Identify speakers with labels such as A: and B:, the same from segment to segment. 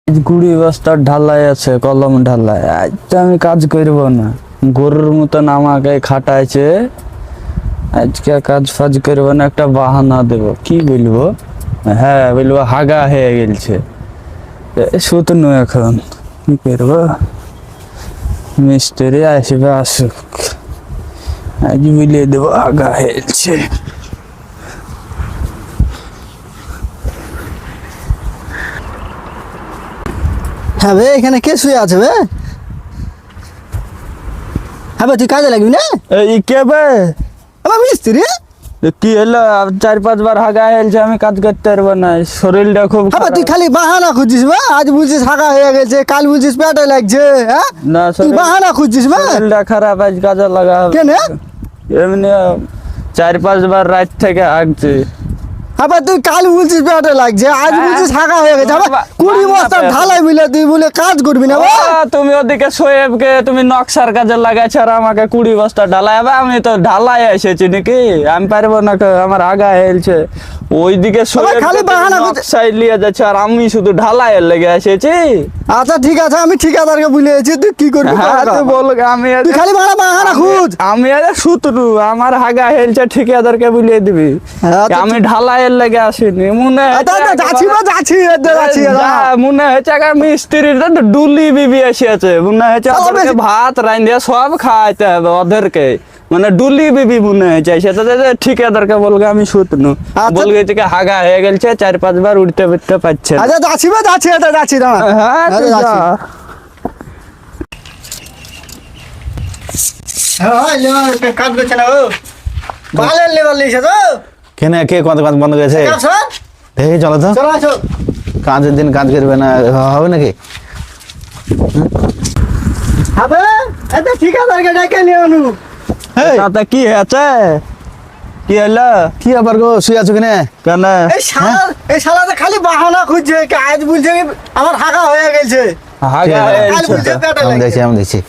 A: গুড়ি বস্তার ঢালাই আছে, কলম ঢালাই। আজ তো আমি কাজ করব না, গরুর মতন আমাকে খাটাইছে। আজকে কাজ ফাজ করবো না, একটা বাহানা দেব। কি বলবো? হ্যাঁ বলবো হাগা হয়ে গেছে। শুতনু এখন কি করবো? মিস্ত্রি আসবে, আসুক, আজ বুলিয়ে দেবো হাগা হয়েছে।
B: হ্যাঁ বে, এখানে কে শুয়ে আছে বে? হ্যাঁ বে, তুই কাজে লাগবি না?
A: এই কে বে?
B: আমার মিস্ত্রি।
A: কি হলো? 4-5 বার হাগা হয়েছে, আমি কাজ করতে পারবো না, শরীরটা খুব
B: হ্যাঁ বে, তুই
A: খারাপ।
B: খালি বাহানা খুঁজছিস বে। আজ বলছিস হাগা হয়ে গেছে, কাল বলছিস পেটে লাগছে। হ্যাঁ,
A: না,
B: তুই বাহানা খুঁজছিস বে।
A: শরীরটা খারাপ, আজ কাজে লাগা হবে।
B: কেন?
A: এমনি 4-5 বার রাত থেকে হাগছে।
B: আবার তুই কাল বলছিস পেটে লাগছে, আজ বলছিস হাগা হয়ে গেছে। আবার 20 বস্তা ঢালাই মিলে তুই বলে কাজ করবি না বে।
A: তুমি ওদিকে সোয়েবকে তুমি নকশার কাজে লাগাইছ, আর আমাকে 20 বস্তা ঢালাই হবে। আমি তো ঢালাই এসেছি নাকি? আমি পারবো না, আমার আগা হেলছে। ওইদিকে সোয়েব
B: খালি বাহানা করতে-
A: নকশায় লিয়ে যাচ্ছে, আর আমি শুধু ঢালাইয়ের লেগে এসেছি।
B: আচ্ছা ঠিক আছে, আমি ঠিকাদারকে বলেছি, তুই কি করবি?
A: হ্যাঁ, তুই বল। আমি
B: তুই খালি বাহানা খুঁজ।
A: আমি শুতরু, আমার হাগা হেলছে, ঠিকাদারকে বুলিয়ে দিবি।
B: হ্যাঁ, তো
A: আমি ঢালাইয়ের লেগে আসিনি। মনে
B: আচ্ছা, আচ্ছা, যাচ্ছি বে, যাচ্ছি, যাচ্ছি।
A: মনে হচ্ছে মিস্ত্রির ডুলি বিবি এসেছে। মনে হচ্ছে ওদেরকে ভাত রাঁধিয়ে সব খাওয়াইতে হবে ওদেরকে। মানে ডুলি বিবি মনে হয়েছে সেটা। ঠিকাদারকে বলবে আমি শুতনু, বলবে থেকে হাগা হয়ে গেছে, 4-5 বার উঠতে উঠতে পারছে না।
B: আচ্ছা যাচ্ছি বে, যাচ্ছি, এটা যাচ্ছি দাঁড়া।
A: হ্যাঁ, তুই যা।
B: হ্যাঁ, লেবার কাজ করছে না ও। ভালো লেবার লিয়েছে তো।
C: কেন কে কত কাজ বন্ধ করেছে?
B: স্যার,
C: দেখি চলো তো,
B: চলো আসো।
C: কাজের দিন কাজ করবে না হবে নাকি?
B: হবে, এটা ঠিকাদারকে ডেকে নিয়ে আনু।
C: এই,
A: তাতে কি হয়েছে? কি হলো?
C: কি ব্যাপার গো, শুয়ে আছো কেন?
A: কেন?
B: এই শালাতে খালি বাহানা খুঁজছে। আজ বলছে আমার হাগা হয়ে গেছে,
A: হাগা
B: কাল
A: হেলছে
B: বলছে
A: তো।
B: পেটে
C: আমি দেখছি,
B: লাগছে।
C: আমি দেখছি।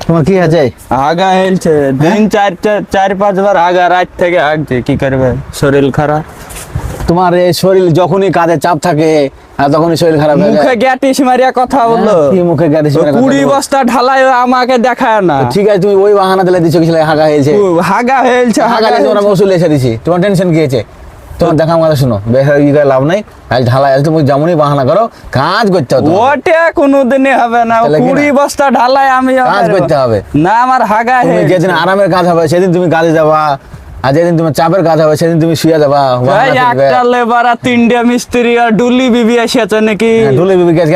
C: তোমার কি আছে?
A: হাগা হেলছে দিন 4-5 বার হাগা রাত থেকে হাগছে। কি করবে? শরীর খারাপ।
C: তোমার এই শরীর যখনই কাজে চাপ থাকে আর তখনই শরীর খারাপ হয়ে
A: মুখে
C: যায়।
A: গ্যাটিস মারিয়া কথা বললো।
C: কি মুখে গাড়ি
A: 20 বস্তা ঢালাই আমাকে দেখায় না।
C: ঠিক আছে, তুমি ওই বাহানা দিলে দিছো কি হাগা হয়েছে?
A: হাগা হেলছে,
C: হাগা হয়েছে, তোমার ওষুধ এসে দিছি। তোমার টেনশন কি আছে? তোমার দেখা আমার কথা শুনো, বেশ ই করে লাভ নাই। আজ ঢালাই আছে, তুমি যেমনই বাহানা করো, কাজ করতে হবে তোমার।
A: ওটা কোনোদিনই হবে না।
C: তাহলে কি না?
A: 20 বস্তা ঢালাই আমি
C: কাজ করতে হবে।
A: না, আমার হাগা
C: তুমি
A: হেলছে।
C: যেদিন আরামের কাজ হবে সেদিন তুমি কাজে যাবা, আর যেদিন তোমার চাপের কাজ হবে সেদিন তুমি শুয়ে যাবা। বাহানা করবে।
A: একটা লেবার আর 3টে মিস্ত্রি আর ডুলি বিবি এসেছে নাকি?
C: ঢুলে বিবি কাজ কেন